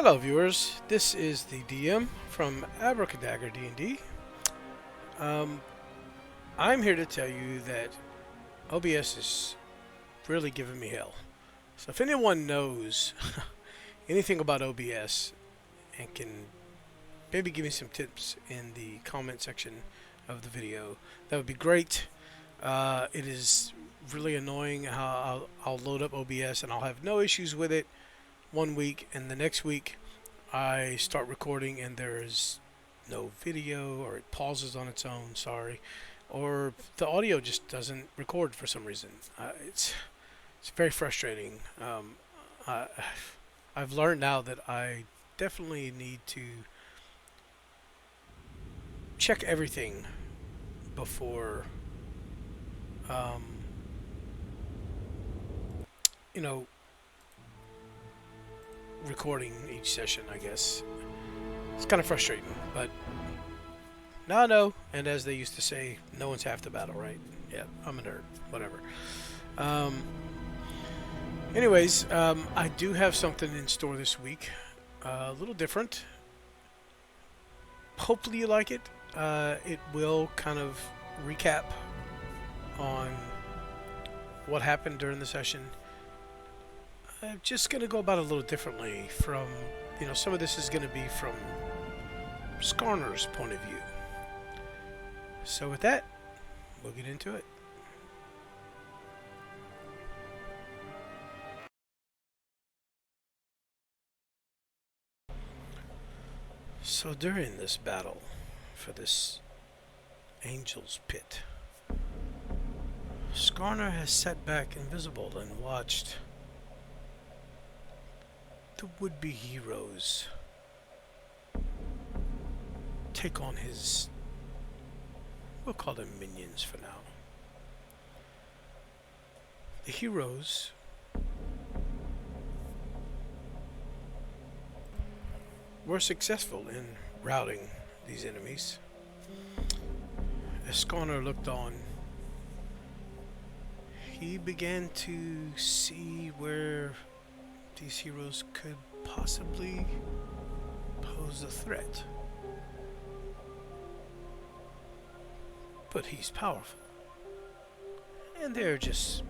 Hello viewers, this is the DM from Abracadabra D&D. I'm here to tell you that OBS is really giving me hell. So if anyone knows anything about OBS and can maybe give me some tips in the comment section of the video, that would be great. It is really annoying how I'll load up OBS and I'll have no issues with it one week, and the next week I start recording and there is no video, or it pauses on its own, or the audio just doesn't record for some reason. It's very frustrating. I, I've learned now that I definitely need to check everything before you know, recording each session, I guess. It's kind of frustrating, but now I know, and as they used to say, no one's half the battle, right? Yeah, I'm a nerd, whatever. Anyways, I do have something in store this week, a little different. Hopefully you like it. It will kind of recap on what happened during the session. I'm just going to go about it a little differently from, some of this is going to be from Skarner's point of view. So with that, we'll get into it. So during this battle for this Angel's Pit, Skarner has sat back invisible and watched the would-be heroes take on his, we'll call them minions for now. The heroes were successful in routing these enemies. As Skarner looked on, he began to see where these heroes could possibly pose a threat. But he's powerful. And they're just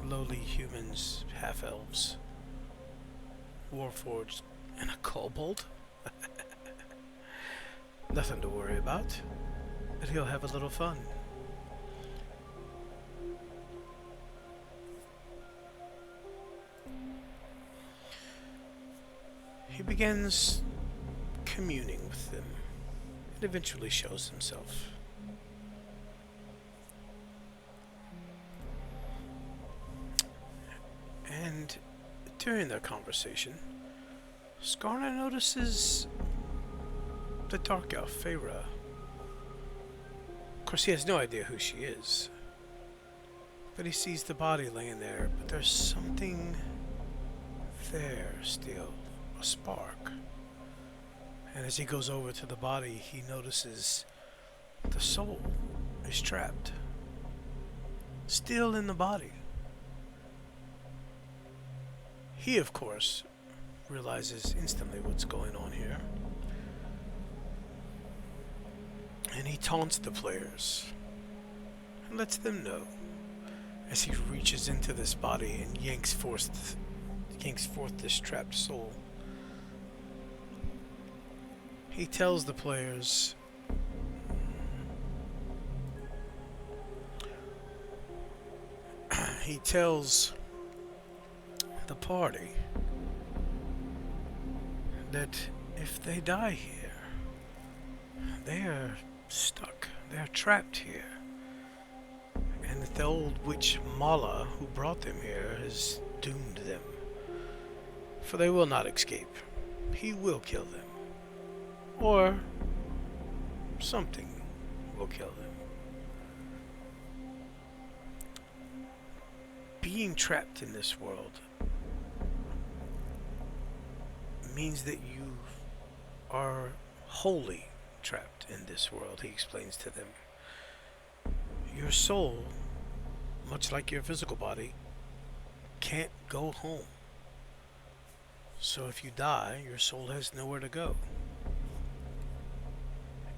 lowly humans, half-elves, warforged, and a kobold. Nothing to worry about, but he'll have a little fun. He begins communing with them and eventually shows himself. And during their conversation, Skarner notices the Dark Elf, Feyre. Of course, he has no idea who she is, but he sees the body laying there, but there's something there still. A spark. And as he goes over to the body, he notices the soul is trapped, still in the body. He, of course, realizes instantly what's going on here, and he taunts the players and lets them know as he reaches into this body and yanks forth this trapped soul. He tells the players he tells the party that if they die here, they are stuck, they're trapped here, and that the old witch Mala who brought them here has doomed them, for they will not escape. He will kill them. Or something will kill them. Being trapped in this world means that you are wholly trapped in this world, he explains to them. Your soul, much like your physical body, can't go home. So if you die, your soul has nowhere to go.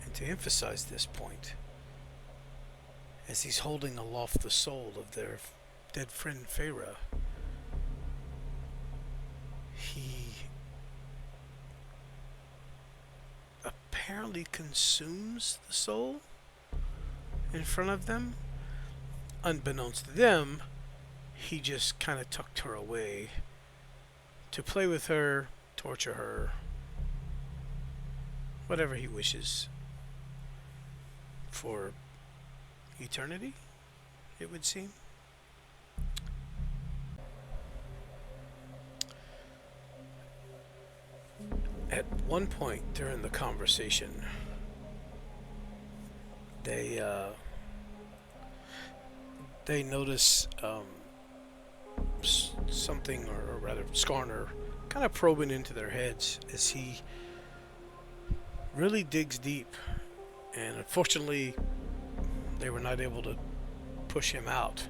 And to emphasize this point, as he's holding aloft the soul of their dead friend Feyre, he apparently consumes the soul in front of them. Unbeknownst to them, he just kind of tucked her away to play with her, torture her, whatever he wishes, for eternity, it would seem. At one point during the conversation, they notice something, or rather Skarner, kind of probing into their heads as he really digs deep. And unfortunately, they were not able to push him out.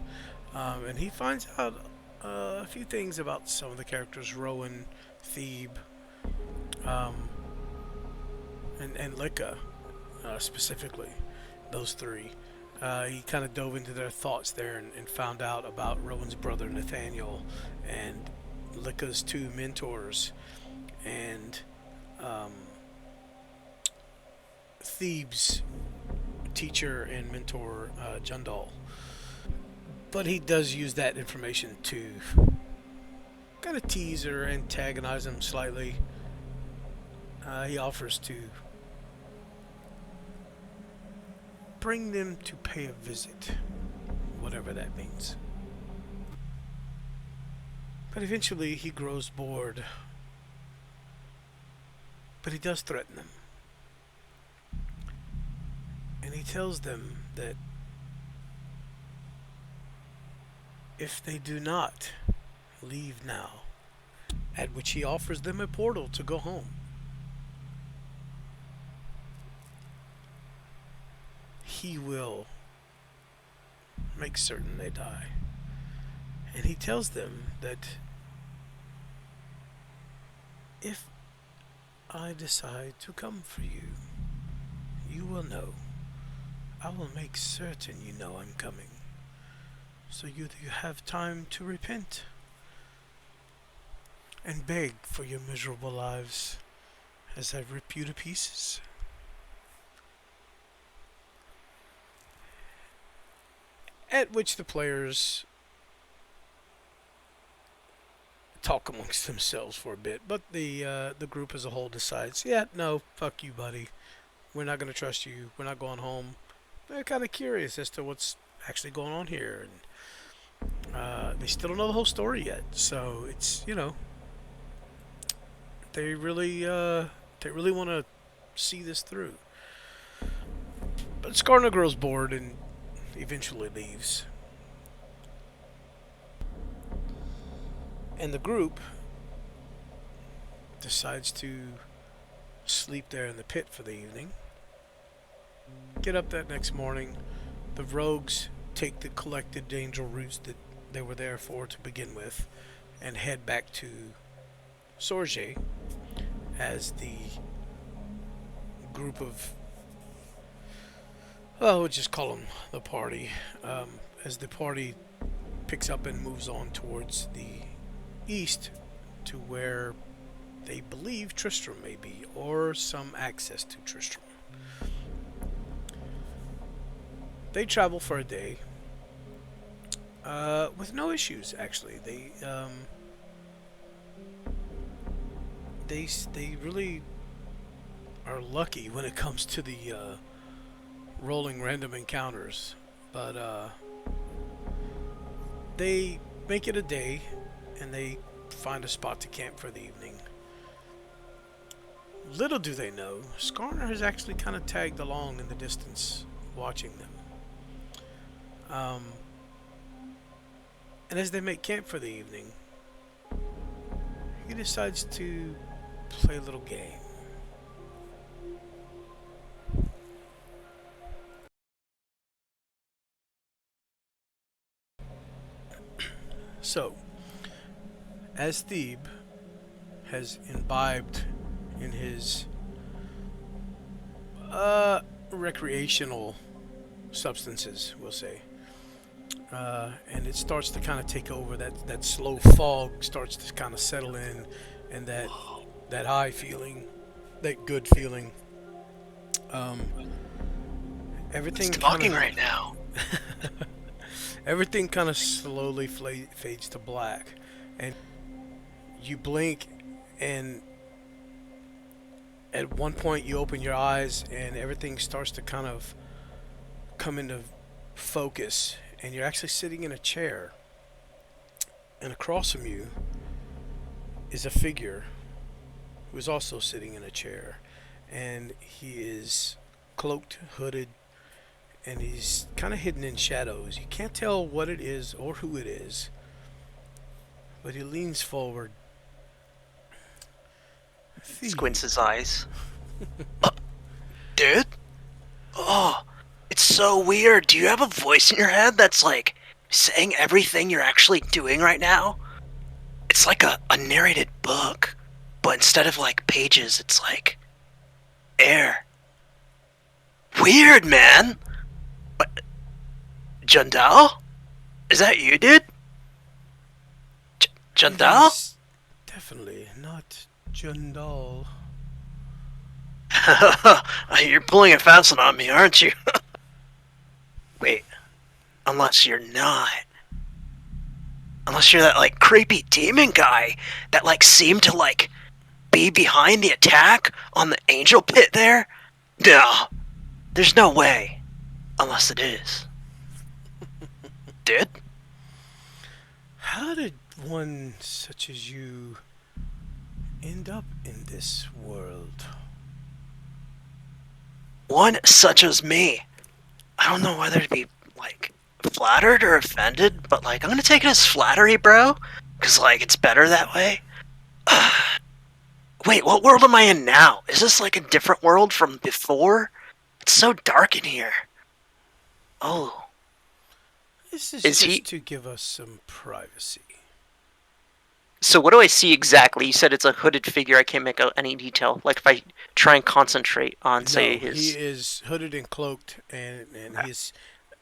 And he finds out a few things about some of the characters, Rowan, Thebe, um, and Lika, specifically, those three. He kind of dove into their thoughts there and found out about Rowan's brother Nathaniel and Lika's two mentors, and Thebe's teacher and mentor, Jundal. But he does use that information to kind of tease or antagonize him slightly. He offers to bring them to pay a visit, whatever that means. But eventually he grows bored. But he does threaten them. And he tells them that if they do not leave now, at which he offers them a portal to go home, he will make certain they die. And he tells them that if I decide to come for you, you will know. I will make certain you know I'm coming, so you have time to repent and beg for your miserable lives as I rip you to pieces. At which the players talk amongst themselves for a bit, but the group as a whole decides, yeah, no, fuck you, buddy. We're not going to trust you. We're not going home. They're kind of curious as to what's actually going on here, and they still don't know the whole story yet. So it's, they really want to see this through. But Skarner grows bored and eventually leaves. And the group decides to sleep there in the pit for the evening. Get up that next morning. The rogues take the collected angel routes that they were there for to begin with and head back to Sorge as the group of, we'll just call them the party, as the party picks up and moves on towards the east to where they believe Tristram may be, or some access to Tristram. They travel for a day with no issues. Actually, they really are lucky when it comes to the rolling random encounters, but they make it a day and they find a spot to camp for the evening. Little do they know, Skarner has actually kind of tagged along in the distance, watching them. And as they make camp for the evening, he decides to play a little game. So, as Thebe has imbibed in his recreational substances, we'll say. And it starts to kind of take over. That slow fog starts to kind of settle in, and that high feeling, that good feeling. Um, It's everything kind talking of right now. everything kind of slowly fades to black, and you blink, and at one point you open your eyes, and everything starts to kind of come into focus, and you're actually sitting in a chair, and across from you is a figure who is also sitting in a chair, and he is cloaked, hooded, and he's kind of hidden in shadows. You can't tell what it is or who it is, but he leans forward. Squints his eyes. Dude? Oh, it's so weird. Do you have a voice in your head that's like saying everything you're actually doing right now? It's like a narrated book, but instead of like pages, it's like air. Weird, man. What? Jundal? Is that you, dude? It Jundal? is definitely not Jundal. You're pulling a fast one on me, aren't you? Wait, unless you're not. Unless you're that like creepy demon guy that like seemed to like be behind the attack on the angel pit there? No, there's no way. Unless it is. Dude? How did one such as you end up in this world? One such as me. I don't know whether to be like flattered or offended, but like I'm gonna take it as flattery, bro. Cause like it's better that way. Wait, what world am I in now? Is this like a different world from before? It's so dark in here. Oh. This is Is just he? to give us some privacy. So what do I see exactly? You said it's a hooded figure. I can't make out any detail. Like if I try and concentrate on, say, No, he his... is hooded and cloaked, and Okay. he's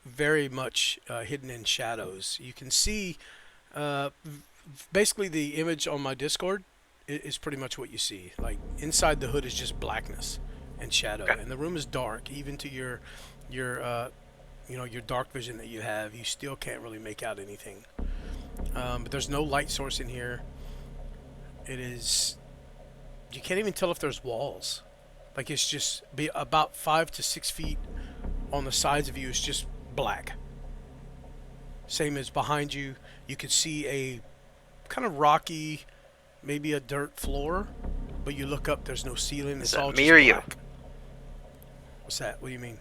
very much hidden in shadows. You can see basically the image on my Discord is pretty much what you see. Like inside the hood is just blackness and shadow, Okay. and the room is dark. Even to your your dark vision that you have, you still can't really make out anything. But there's no light source in here. It is you can't even tell if there's walls. Like it's just be about 5 to 6 feet on the sides of you. It's just black. Same as behind you. You can see a kind of rocky, maybe a dirt floor, but you look up. There's no ceiling. Is It's that all me just or you? black. What's that? What do you mean?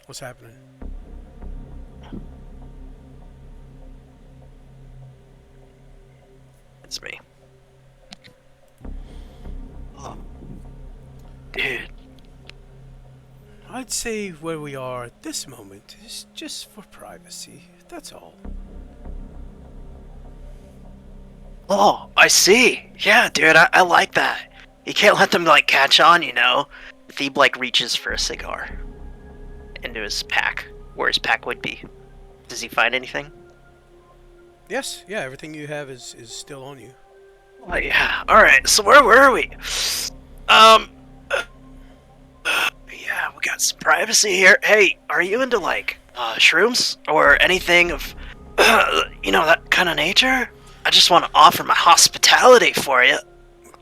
What's happening? It's me. Oh. Dude. I'd say where we are at this moment is just for privacy. That's all. Oh, I see. Yeah, dude, I like that. You can't let them, like, catch on, you know? Thebe, like, reaches for a cigar into his pack, where his pack would be. Does he find anything? Yes, yeah, everything you have is still on you. Oh, yeah. Alright, so where were we? Um, yeah, we got some privacy here. Hey, are you into, like, shrooms? Or anything of, that kind of nature? I just want to offer my hospitality for you.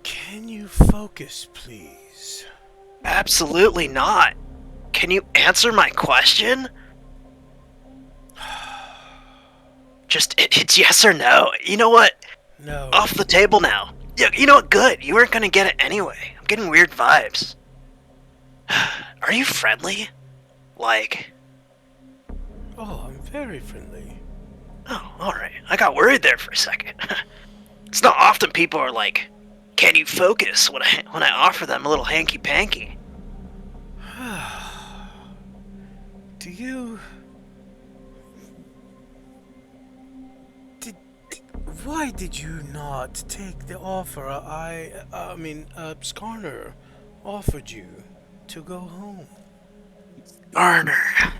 Can you focus, please? Absolutely not. Can you answer my question? Just, it's yes or no. You know what? No. Off the table now. Yeah, you know what? Good. You weren't gonna get it anyway. I'm getting weird vibes. Are you friendly? Like... Oh, I'm very friendly. Oh, alright. I got worried there for a second. It's not often people are like, can you focus when I offer them a little hanky-panky. Do you... Why did you not take the offer Skarner offered you to go home? Skarner.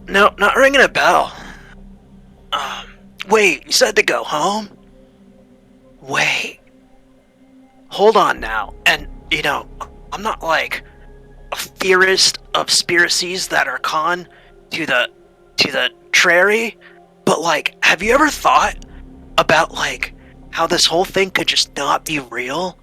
No, not ringing a bell. Wait, you said to go home? Wait. Hold on now. And, I'm not like a theorist of conspiracies that are con to the trary, but like, have you ever thought about like how this whole thing could just not be real?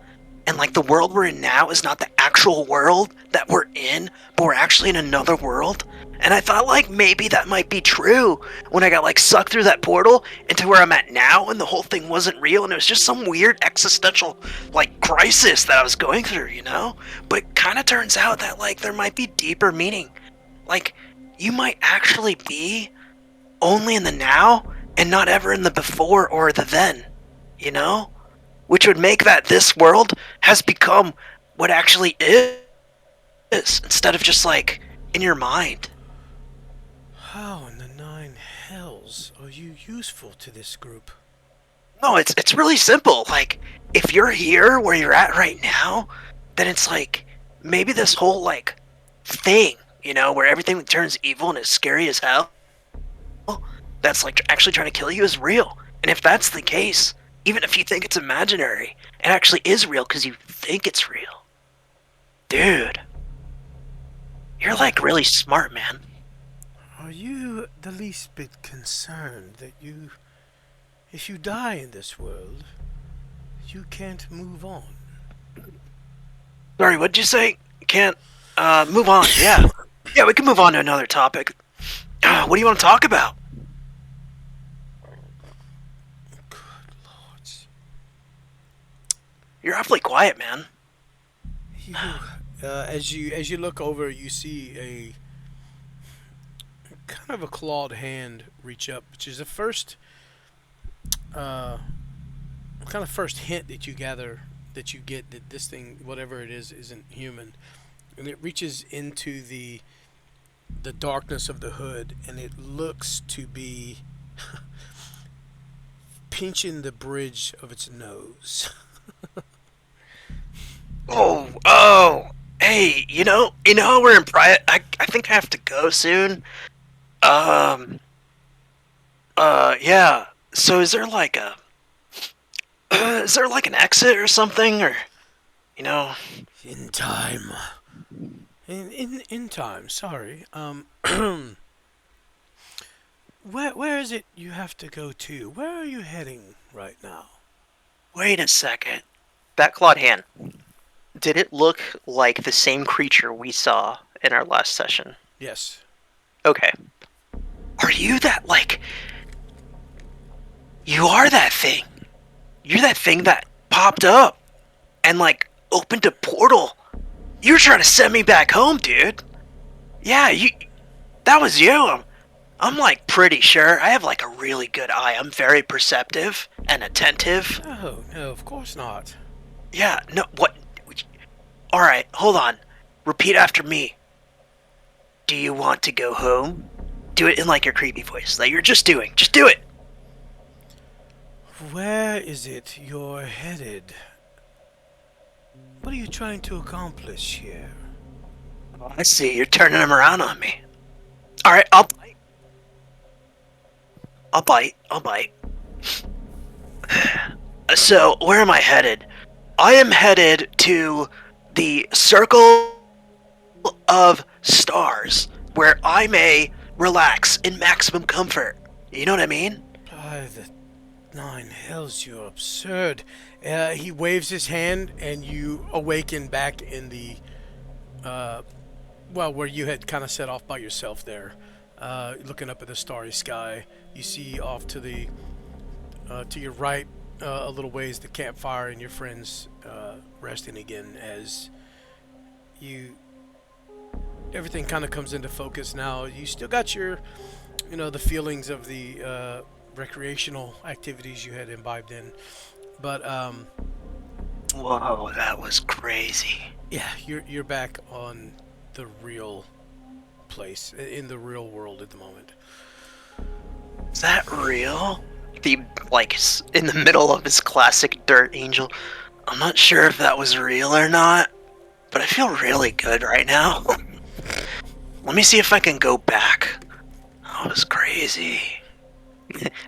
And like the world we're in now is not the actual world that we're in, but we're actually in another world. And I thought like maybe that might be true when I got like sucked through that portal into where I'm at now, and the whole thing wasn't real and it was just some weird existential like crisis that I was going through, But it kind of turns out that like there might be deeper meaning. Like you might actually be only in the now and not ever in the before or the then, Which would make that this world has become what actually is instead of just like in your mind. How in the nine hells are you useful to this group? No, it's really simple. Like, if you're here where you're at right now, then it's like maybe this whole like thing, where everything turns evil and is scary as hell, that's like actually trying to kill you is real. And if that's the case, even if you think it's imaginary, it actually is real because you think it's real. Dude, you're like really smart, man. Are you the least bit concerned that if you die in this world, you can't move on? Sorry, what'd you say? Can't, move on, yeah. Yeah, we can move on to another topic. What do you want to talk about? Good lords. You're awfully quiet, man. As you look over, you see a kind of a clawed hand reach up, which is the first first hint that you get that this thing, whatever it is, isn't human. And it reaches into the darkness of the hood, and it looks to be pinching the bridge of its nose. Oh, hey, we're in private. I think I have to go soon. Yeah. So is there like an exit or something, or, In time. In time. Sorry. Where is it you have to go to? Where are you heading right now? Wait a second. That clawed hand. Did it look like the same creature we saw in our last session? Yes. Okay. Are you that, like... You are that thing. You're that thing that popped up and, like, opened a portal. You're trying to send me back home, dude. Yeah, that was you. I'm, like, pretty sure. I have, like, a really good eye. I'm very perceptive and attentive. Oh, no, of course not. Yeah, no, what... Alright, hold on. Repeat after me. Do you want to go home? Do it in, like, your creepy voice that you're just doing. Just do it! Where is it you're headed? What are you trying to accomplish here? Oh, I see, you're turning them around on me. Alright, I'll bite. So, where am I headed? I am headed to the Circle of Stars, where I may relax in maximum comfort. You know what I mean? By the nine hells, you're absurd. He waves his hand, and you awaken back in the, where you had kind of set off by yourself there. Looking up at the starry sky, you see off to the, to your right, a little ways, the campfire and your friends resting again as everything kind of comes into focus now. You still got your, the feelings of the recreational activities you had imbibed in, but whoa, that was crazy. Yeah, you're back on the real place, in the real world at the moment. Is that real? The in the middle of his classic dirt angel. I'm not sure if that was real or not, but I feel really good right now. Let me see if I can go back. That was crazy.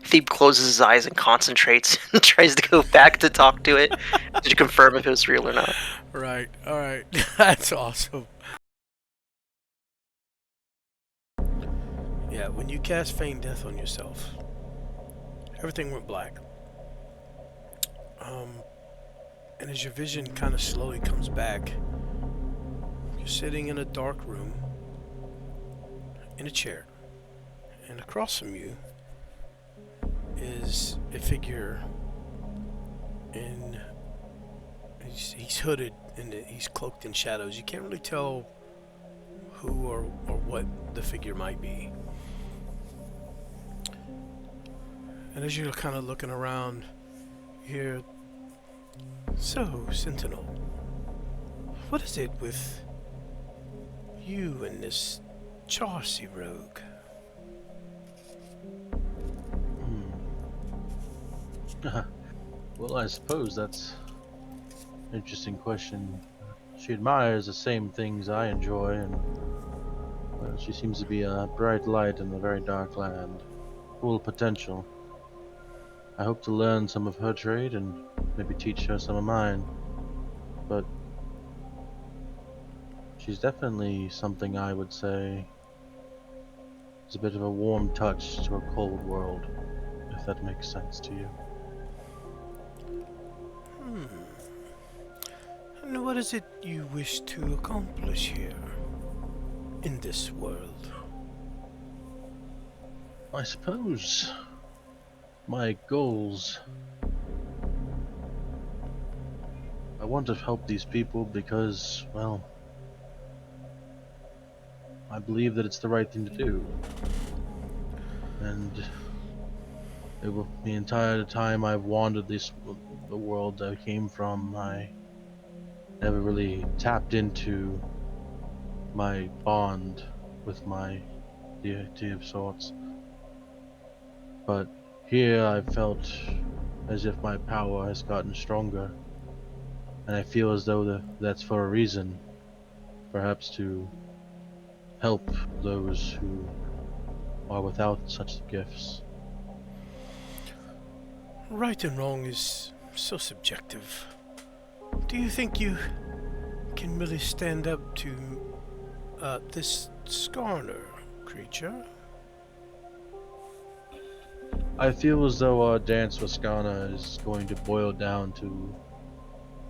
Thebe closes his eyes and concentrates and tries to go back to talk to it to confirm if it was real or not. Right. All right. That's awesome. Yeah, when you cast Feign Death on yourself, everything went black. And as your vision kind of slowly comes back, you're sitting in a dark room in a chair, and across from you is a figure in he's hooded and he's cloaked in shadows. You can't really tell who or what the figure might be. And as you're kind of looking around, you hear, "So, Sentinel, what is it with you and this Chaucy rogue?" Well, I suppose that's an interesting question. She admires the same things I enjoy, and well, she seems to be a bright light in a very dark land, full of potential. I hope to learn some of her trade and maybe teach her some of mine, but she's definitely something I would say is a bit of a warm touch to a cold world, if that makes sense to you. And what is it you wish to accomplish here, in this world? I suppose my goals. I want to help these people because, well, I believe that it's the right thing to do. And the entire time I've wandered the world I came from, I never really tapped into my bond with my deity of sorts. But here I felt as if my power has gotten stronger, and I feel as though that's for a reason, perhaps to help those who are without such gifts. Right and wrong is so subjective. Do you think you can really stand up to this Skarner creature? I feel as though our dance with Skarner is going to boil down to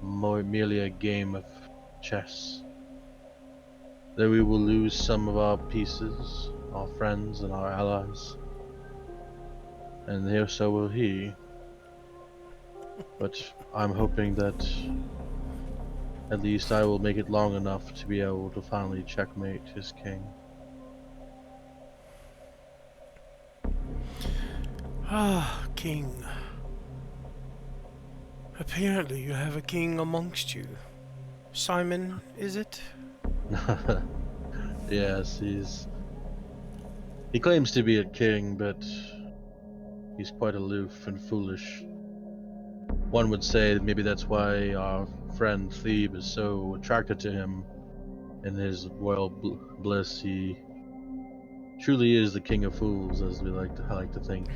merely a game of chess. That we will lose some of our pieces, our friends and our allies, and here so will he. But I'm hoping that at least I will make it long enough to be able to finally checkmate his king. Ah, king. Apparently you have a king amongst you. Simon, is it? Yes, he claims to be a king, but he's quite aloof and foolish. One would say that maybe that's why our friend Thebe is so attracted to him. In his royal bliss, he truly is the king of fools, as I like to think.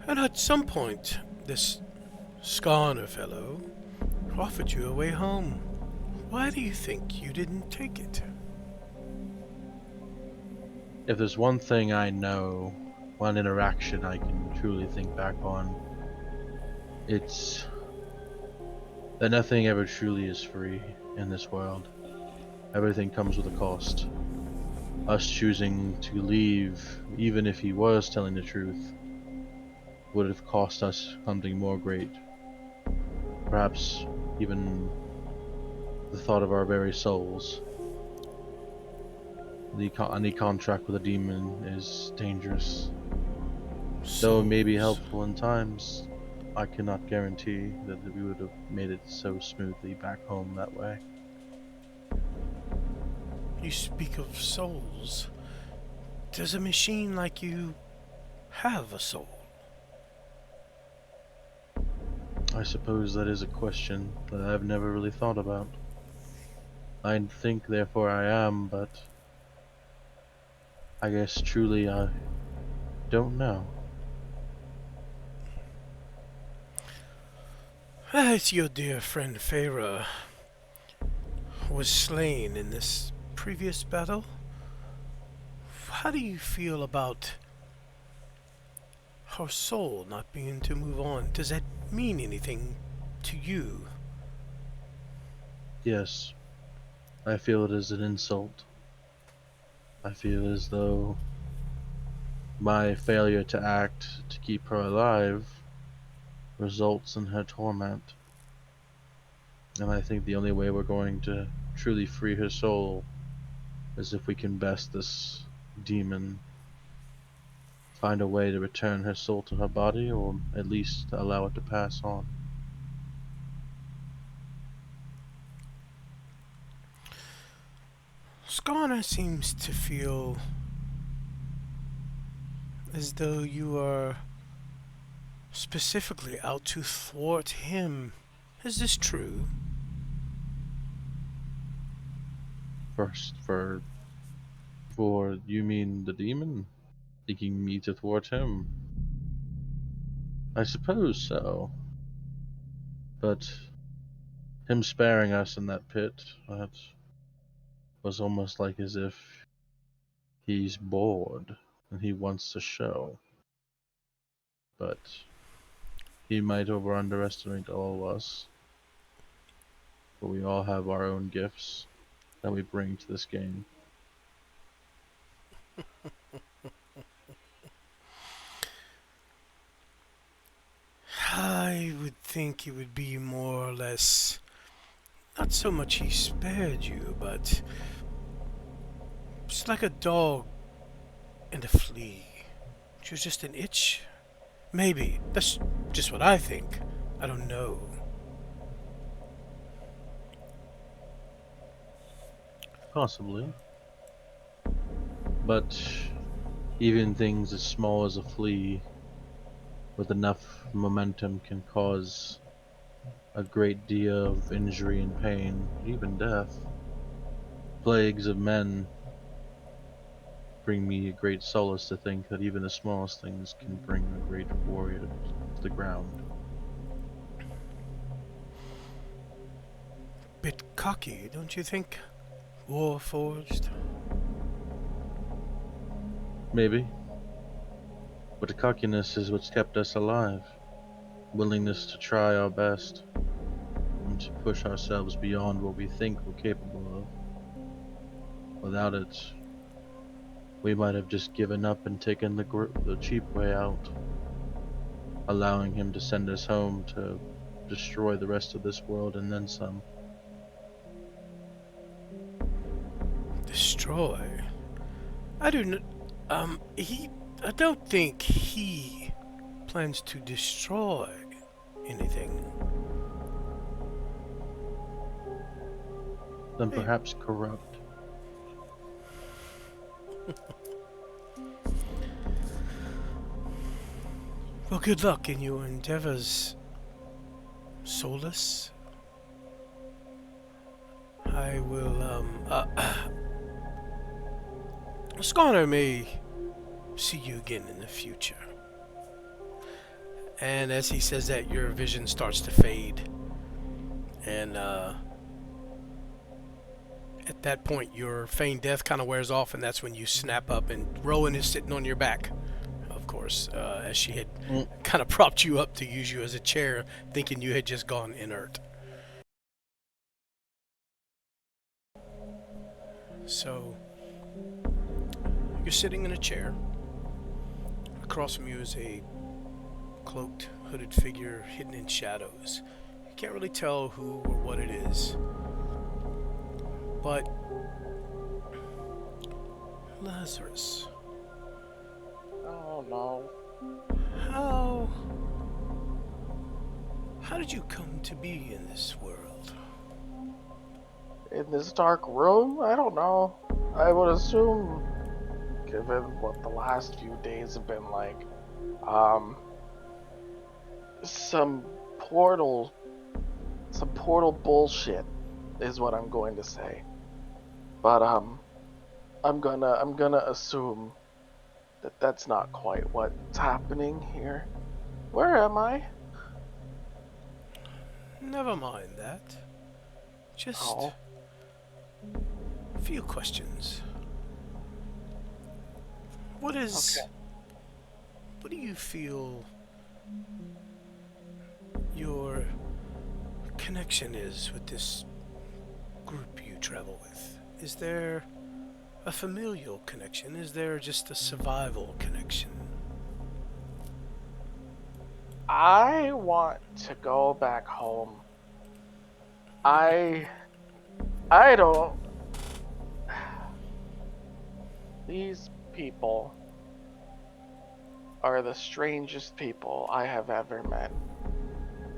And at some point, this Skarner fellow offered you a way home. Why do you think you didn't take it? If there's one thing I know, one interaction I can truly think back on, it's that nothing ever truly is free in this world. Everything comes with a cost. Us choosing to leave, even if he was telling the truth, would have cost us something more great. Perhaps even the thought of our very souls. Any contract with a demon is dangerous. Though it may be helpful in times, I cannot guarantee that we would have made it so smoothly back home that way. You speak of souls. Does a machine like you have a soul? I suppose that is a question that I've never really thought about. I think, therefore I am, but I guess truly I don't know. As your dear friend Feyre was slain in this previous battle, how do you feel about her soul not being to move on? Does that mean anything to you? Yes, I feel it is an insult. I feel as though my failure to act to keep her alive results in her torment. And I think the only way we're going to truly free her soul is if we can best this demon, find a way to return her soul to her body, or at least allow it to pass on. Skarner seems to feel as though you are specifically out to thwart him. Is this true? First, for you mean the demon? Seeking me to thwart him? I suppose so. But him sparing us in that pit, that was almost like as if he's bored and he wants to show. But he might underestimate all of us. But we all have our own gifts that we bring to this game. I would think it would be more or less not so much he spared you, but it's like a dog and a flea. It was just an itch. Maybe. That's just what I think. I don't know. Possibly. But even things as small as a flea with enough momentum can cause a great deal of injury and pain, even death. Plagues of men bring me a great solace to think that even the smallest things can bring a great warrior to the ground. Bit cocky, don't you think? Warforged. Maybe. But the cockiness is what's kept us alive. Willingness to try our best and to push ourselves beyond what we think we're capable of. Without it, we might have just given up and taken the cheap way out, allowing him to send us home to destroy the rest of this world and then some. Destroy? I do not. I don't think he plans to destroy anything. Then perhaps corrupt. Well, good luck in your endeavors, Solus. I will, Skarner may see you again in the future. And as he says that, your vision starts to fade. And, at that point, your feigned death kind of wears off, and that's when you snap up, and Rowan is sitting on your back, of course, as she had kind of propped you up to use you as a chair, thinking you had just gone inert. So, you're sitting in a chair. Across from you is a cloaked, hooded figure hidden in shadows. You can't really tell who or what it is. But Lazarus, Oh no. how did you come to be in this world? In this dark room? I don't know. I would assume, given what the last few days have been like, Um, some portal, some portal bullshit is what I'm going to say. But I'm gonna assume that that's not quite what's happening here. Where am I? Never mind that. Just Oh, a few questions. What okay. is. What do you feel your connection is with this group you travel with? Is there a familial connection? Is there just a survival connection? I want to go back home. I I don't. These people are the strangest people I have ever met.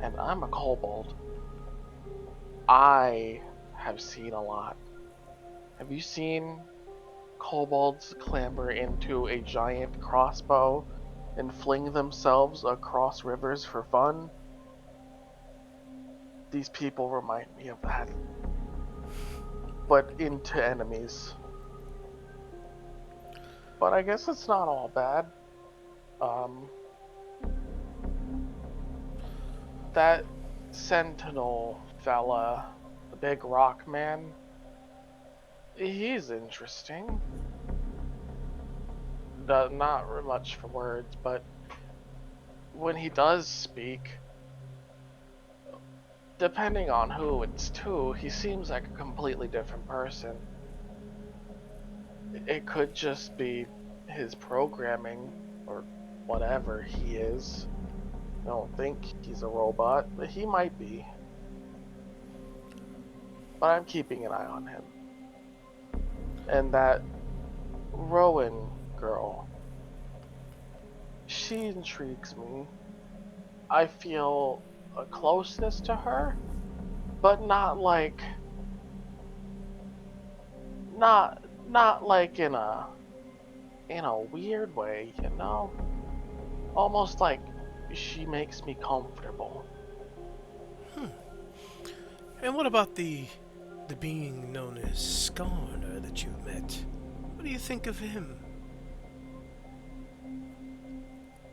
And I'm a kobold. I have seen a lot. Have you seen kobolds clamber into a giant crossbow and fling themselves across rivers for fun? These people remind me of that, but into enemies. But I guess it's not all bad. Um, that sentinel fella, the big rock man, he's interesting. Not much for words, but when he does speak, depending on who it's to, he seems like a completely different person. It could just be his programming or whatever he is. I don't think he's a robot, but he might be. But I'm keeping an eye on him. And that Rowan girl, she intrigues me. I feel a closeness to her, but not like in a weird way, you know? Almost like she makes me comfortable. And what about the being known as Skarner that you met? What do you think of him?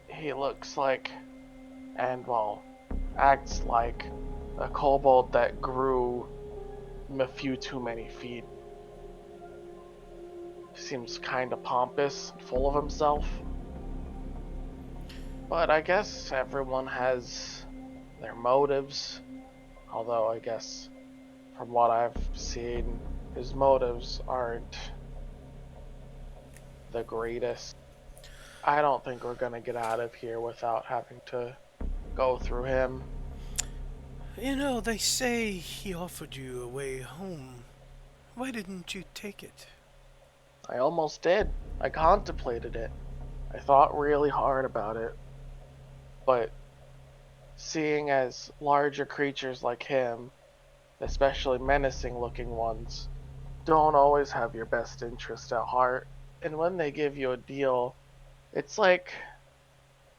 He looks like, and well, acts like a kobold that grew a few too many feet. Seems kinda pompous, full of himself. But I guess everyone has their motives. Although I guess from what I've seen, his motives aren't the greatest. I don't think we're gonna get out of here without having to go through him. You know, they say he offered you a way home. Why didn't you take it? I almost did. I contemplated it. I thought really hard about it. But seeing as larger creatures like him, especially menacing looking ones, don't always have your best interest at heart. And when they give you a deal, it's like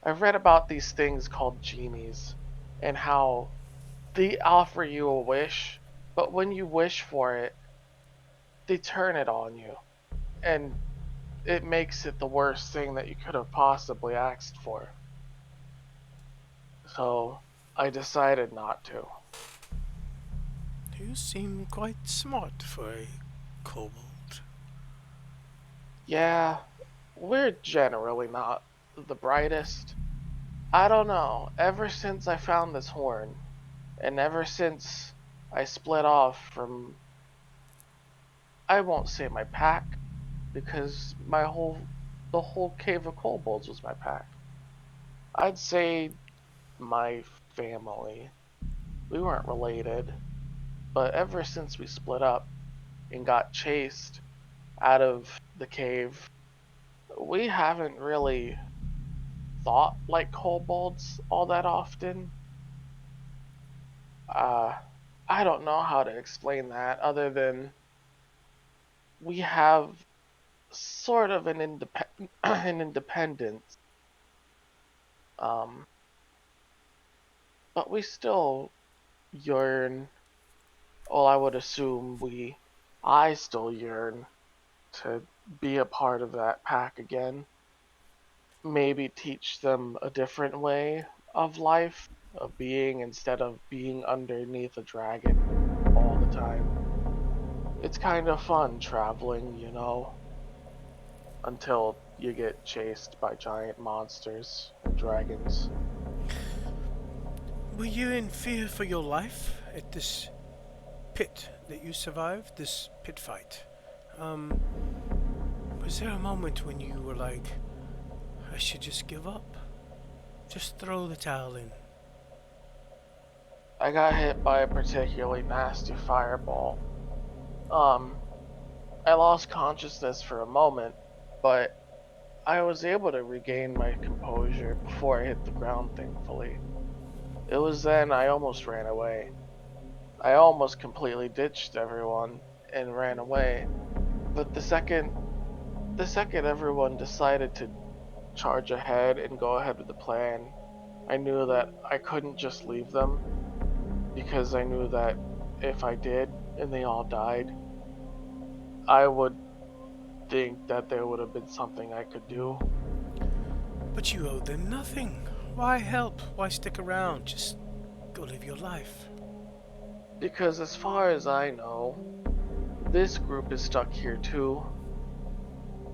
I've read about these things called genies and how they offer you a wish, but when you wish for it, they turn it on you. And it makes it the worst thing that you could have possibly asked for. So I decided not to. You seem quite smart for a kobold. Yeah, we're generally not the brightest. I don't know, ever since I found this horn, and ever since I split off from, I won't say my pack, because the whole cave of kobolds was my pack. I'd say my family. We weren't related, but ever since we split up and got chased out of the cave, we haven't really thought like kobolds all that often. Uh, I don't know how to explain that other than we have sort of an an independence Um, but we still yearn. Well, I would assume I still yearn to be a part of that pack again. Maybe teach them a different way of life, of being, instead of being underneath a dragon all the time. It's kind of fun traveling, until you get chased by giant monsters and dragons. Were you in fear for your life at this pit that you survived? This pit fight? Um, was there a moment when you were like, I should just give up? Just throw the towel in? I got hit by a particularly nasty fireball. Um, I lost consciousness for a moment, but I was able to regain my composure before I hit the ground, thankfully. It was then I almost ran away. I almost completely ditched everyone and ran away. But the second everyone decided to charge ahead and go ahead with the plan, I knew that I couldn't just leave them, because I knew that if I did and they all died, I would think that there would have been something I could do. But you owed them nothing. Why help? Why stick around? Just go live your life. Because as far as I know, this group is stuck here too.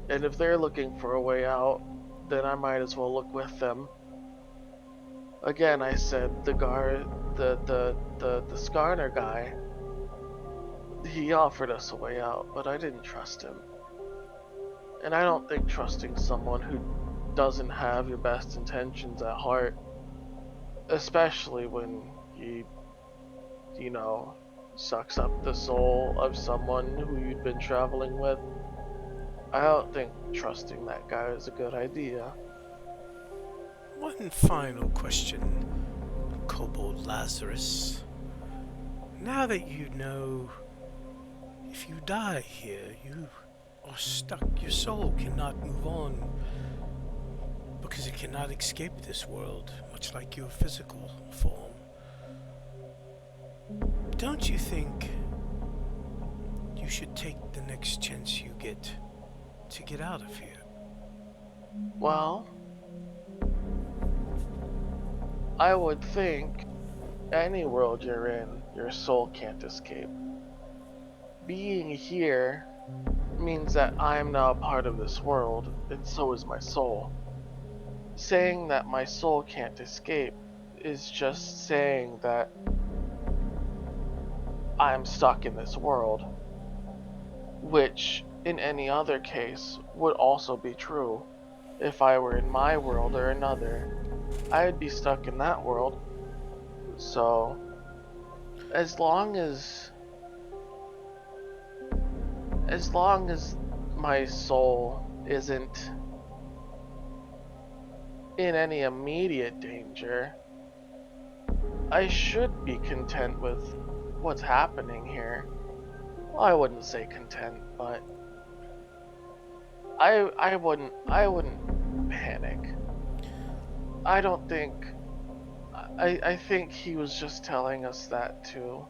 And if they're looking for a way out, then I might as well look with them. Again, I said the Skarner guy, he offered us a way out, but I didn't trust him. And I don't think trusting someone who doesn't have your best intentions at heart, especially when he, sucks up the soul of someone who you'd been traveling with, I don't think trusting that guy is a good idea. One final question, Kobold Lazarus. Now that you know, if you die here, you are stuck. Your soul cannot move on because it cannot escape this world, much like your physical form. Don't you think you should take the next chance you get to get out of here? Well, I would think any world you're in, your soul can't escape. Being here means that I am now a part of this world, and so is my soul. Saying that my soul can't escape is just saying that I'm stuck in this world, which in any other case would also be true. If I were in my world or another, I'd be stuck in that world. So, as long as my soul isn't in any immediate danger, I should be content with what's happening here. Well, I wouldn't say content, but I wouldn't panic. I don't think I think he was just telling us that too.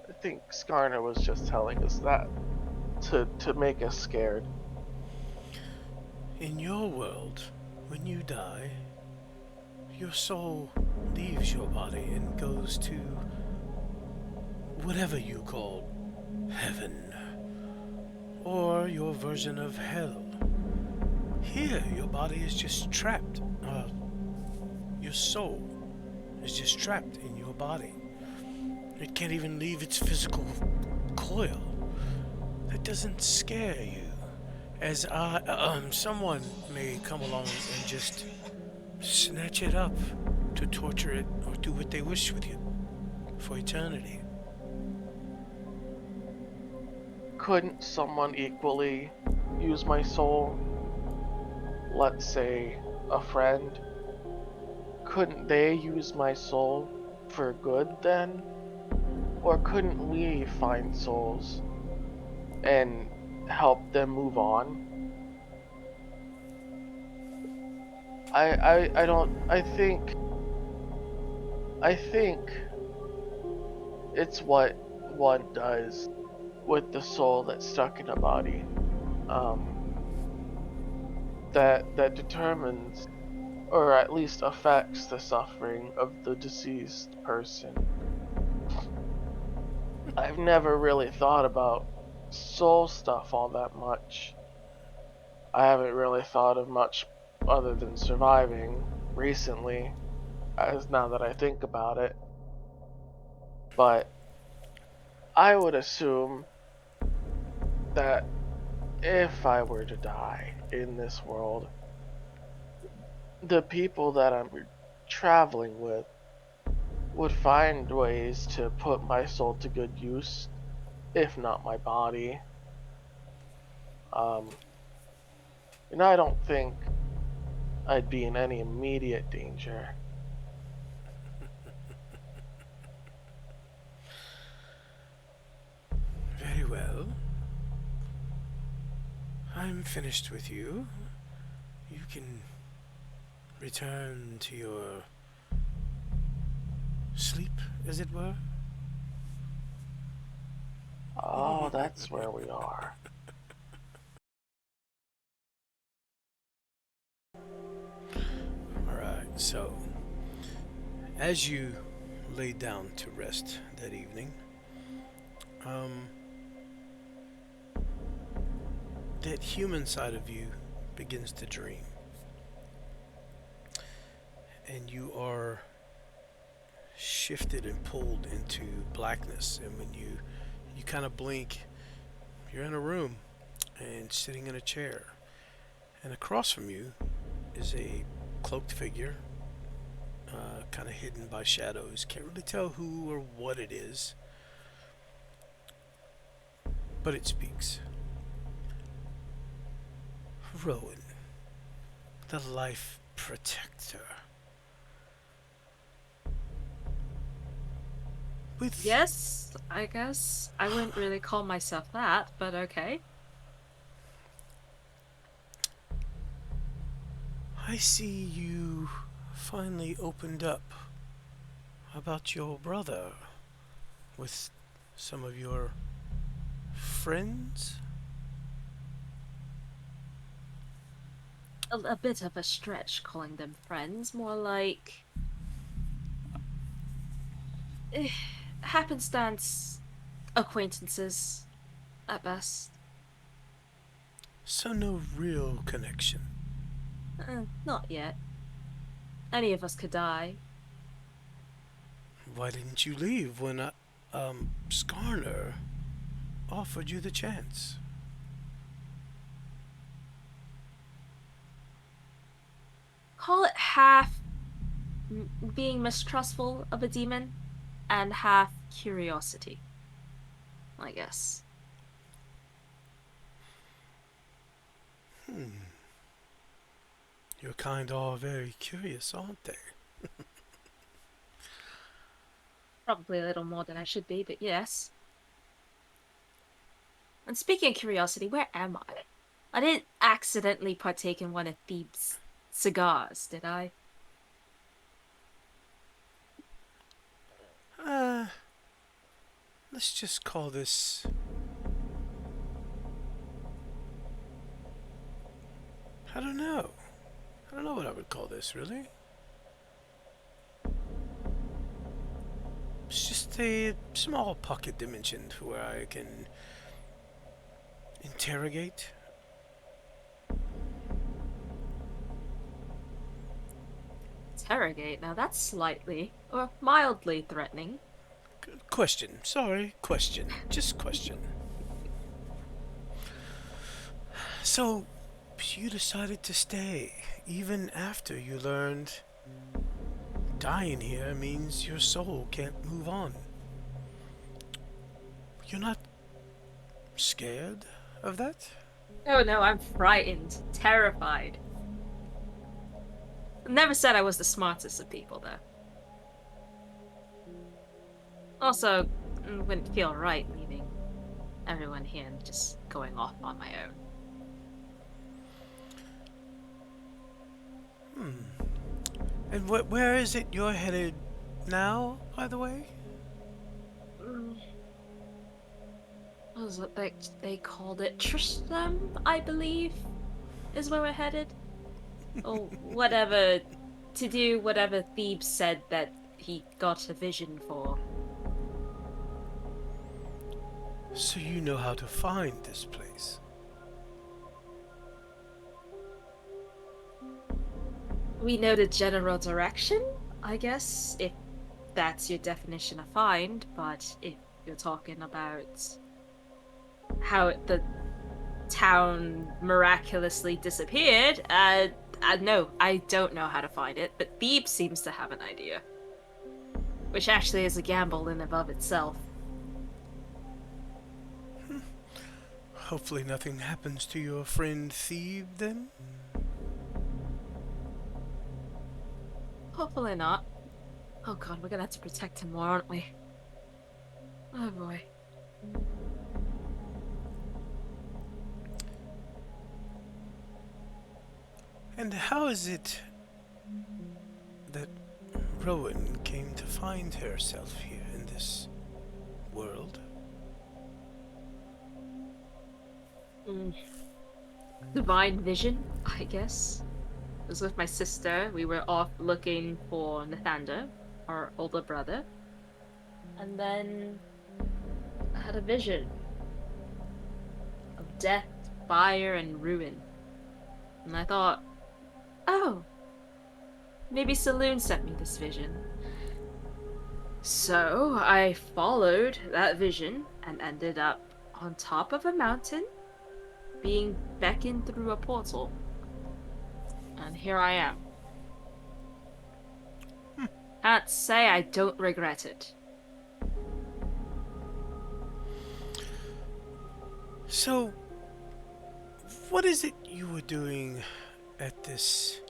I think Skarner was just telling us that to make us scared. In your world, when you die, your soul leaves your body and goes to whatever you call heaven, or your version of hell. Here, your body is just trapped. Your soul is just trapped in your body. It can't even leave its physical coil. That doesn't scare you. As someone may come along and just snatch it up to torture it or do what they wish with you for eternity. Couldn't someone equally use my soul? Let's say a friend. Couldn't they use my soul for good then? Or couldn't we find souls and help them move on? I don't. I think it's what one does with the soul that's stuck in a body. That determines, or at least affects, the suffering of the deceased person. I've never really thought about soul stuff all that much. I haven't really thought of much other than surviving recently, as now that I think about it. But I would assume that if I were to die in this world, the people that I'm traveling with would find ways to put my soul to good use, if not my body. And I don't think I'd be in any immediate danger. Very well. I'm finished with you. You can return to your sleep, as it were. Oh, that's where we are. Alright, so as you lay down to rest that evening, that human side of you begins to dream. And you are shifted and pulled into blackness. And when you kind of blink, you're in a room and sitting in a chair. And across from you is a cloaked figure, kind of hidden by shadows. Can't really tell who or what it is, but it speaks. Rowan, the life protector. With Yes, I guess. I wouldn't really call myself that, but okay. I see you finally opened up about your brother with some of your friends. A bit of a stretch calling them friends, more like happenstance acquaintances at best. So no real connection. Not yet. Any of us could die. Why didn't you leave when Skarner offered you the chance? Call it half being mistrustful of a demon and half curiosity, I guess. Your kind are very curious, aren't they? Probably a little more than I should be, but yes. And speaking of curiosity, where am I? I didn't accidentally partake in one of Thebes' cigars, did I? Let's just call this... I don't know. I don't know what I would call this, really. It's just a small pocket dimension where I can interrogate. Interrogate? Now that's slightly, or mildly threatening. Question. Sorry, question. Just question. So, you decided to stay, even after you learned dying here means your soul can't move on. You're not scared of that? Oh no, I'm frightened, terrified. Never said I was the smartest of people, though. Also, it wouldn't feel right leaving everyone here and just going off on my own. Hmm. And where is it you're headed now, by the way? Mm, what was it they called it? Tristram, I believe, is where we're headed. Or whatever, to do whatever Thebes said that he got a vision for. So you know how to find this place. We know the general direction, I guess, if that's your definition of find, but if you're talking about how the town miraculously disappeared, no, I don't know how to find it, but Thebes seems to have an idea. Which actually is a gamble in and of itself. Hopefully nothing happens to your friend Thebe then. Hopefully not. Oh god, we're gonna have to protect him more, aren't we? Oh boy. And how is it that Rowan came to find herself here in this world? Mm. Divine vision, I guess. I was with my sister. We were off looking for Nathander, our older brother. And then I had a vision of death, fire, and ruin. And I thought, oh, maybe Saloon sent me this vision. So I followed that vision and ended up on top of a mountain, being beckoned through a portal. And here I am. Can't say I don't regret it. So, what is it you were doing at this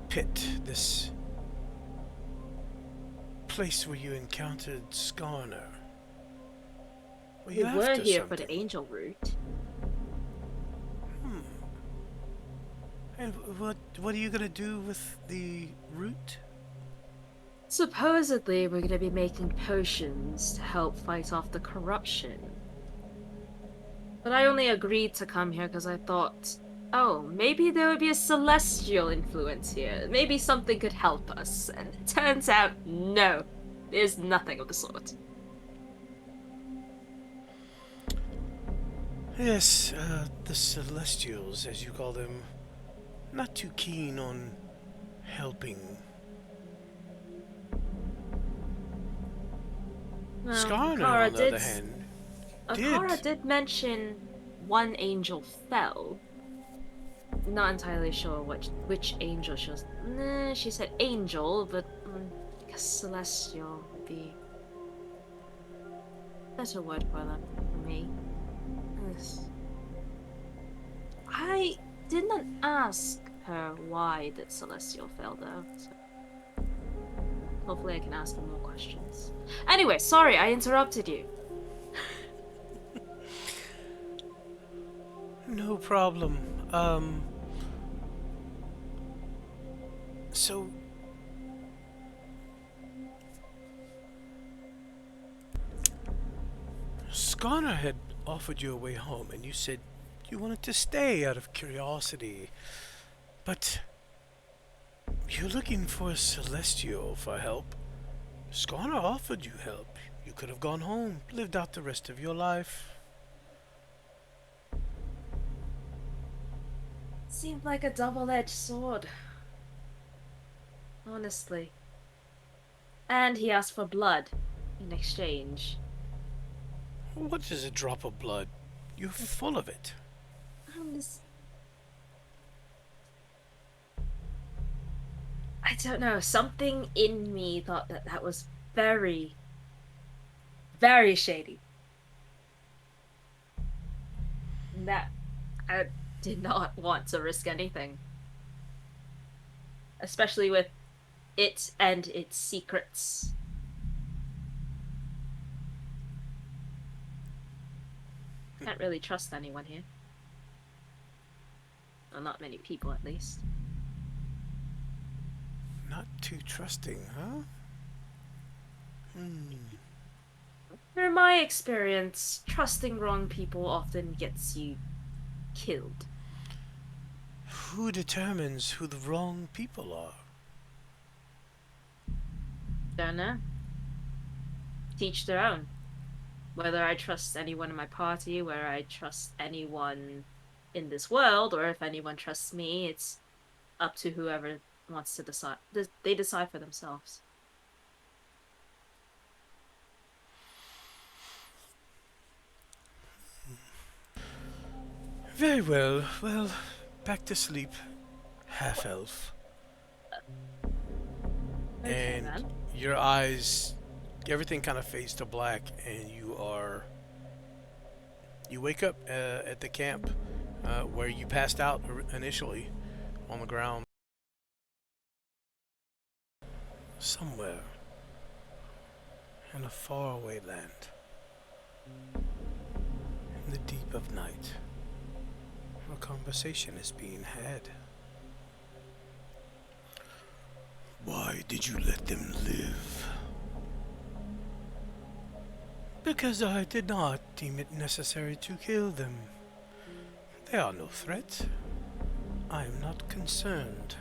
pit, this place where you encountered Skarner? Were you We were after here for the something? angel route. Hmm. And what are you gonna do with the root? Supposedly, we're gonna be making potions to help fight off the corruption. But I only agreed to come here because I thought, oh, maybe there would be a celestial influence here. Maybe something could help us. And it turns out, no. There's nothing of the sort. Yes, the Celestials, as you call them, not too keen on helping. Well, Skarner, on the other hand, did. Akara did mention one angel fell. Not entirely sure which angel she was. Nah, she said angel, but I guess celestial would be a better word for them for me. Yes. I did not ask her why did celestial fell though. So hopefully I can ask her more questions. Anyway, sorry I interrupted you. No problem. So Skarner had offered you a way home, and you said you wanted to stay out of curiosity. But you're looking for a Celestial for help. Skarner offered you help. You could have gone home, lived out the rest of your life. Seemed like a double-edged sword. Honestly. And he asked for blood in exchange. What is a drop of blood? You're full of it. I don't know. Something in me thought that that was very, very shady. And that I did not want to risk anything. Especially with it and its secrets. Can't really trust anyone here. Well, not many people, at least. Not too trusting, huh? In my experience, trusting wrong people often gets you killed. Who determines who the wrong people are? Don't know. Teach their own. Whether I trust anyone in my party, whether I trust anyone in this world, or if anyone trusts me, it's up to whoever wants to decide. They decide for themselves. Very well. Well, back to sleep. Half elf. Okay, And then. your eyes, everything kind of fades to black, and you wake up at the camp where you passed out initially on the ground. Somewhere in a faraway land, in the deep of night, a conversation is being had. Why did you let them live? Because I did not deem it necessary to kill them. They are no threat. I am not concerned.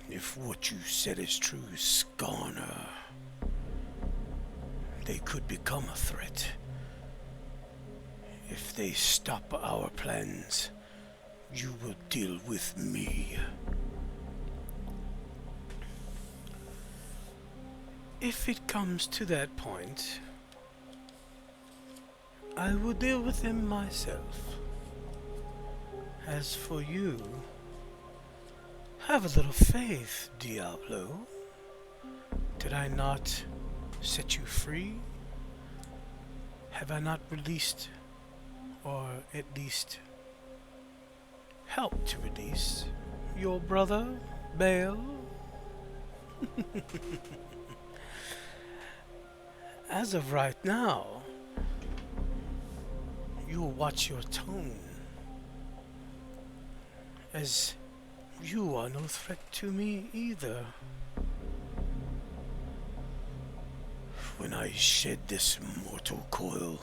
If what you said is true, Skarner, they could become a threat. If they stop our plans, you will deal with me. If it comes to that point, I will deal with them myself. As for you, have a little faith, Diablo. Did I not set you free? Have I not released, or at least helped to release, your brother, Baal? As of right now, you'll watch your tone, as you are no threat to me either. When I shed this mortal coil,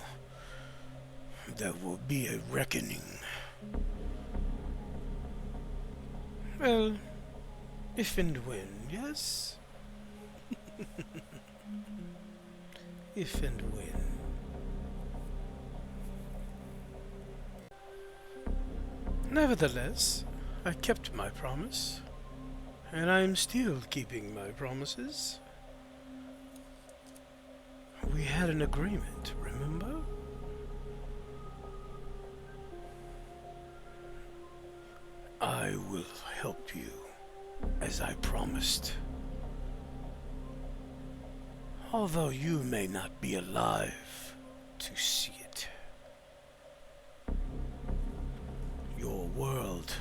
there will be a reckoning. Well, if and when, yes? If and when. Nevertheless, I kept my promise, and I am still keeping my promises. We had an agreement, remember? I will help you, as I promised. Although you may not be alive to see it. Your world,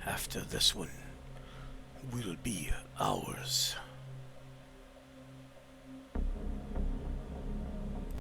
after this one, will be ours.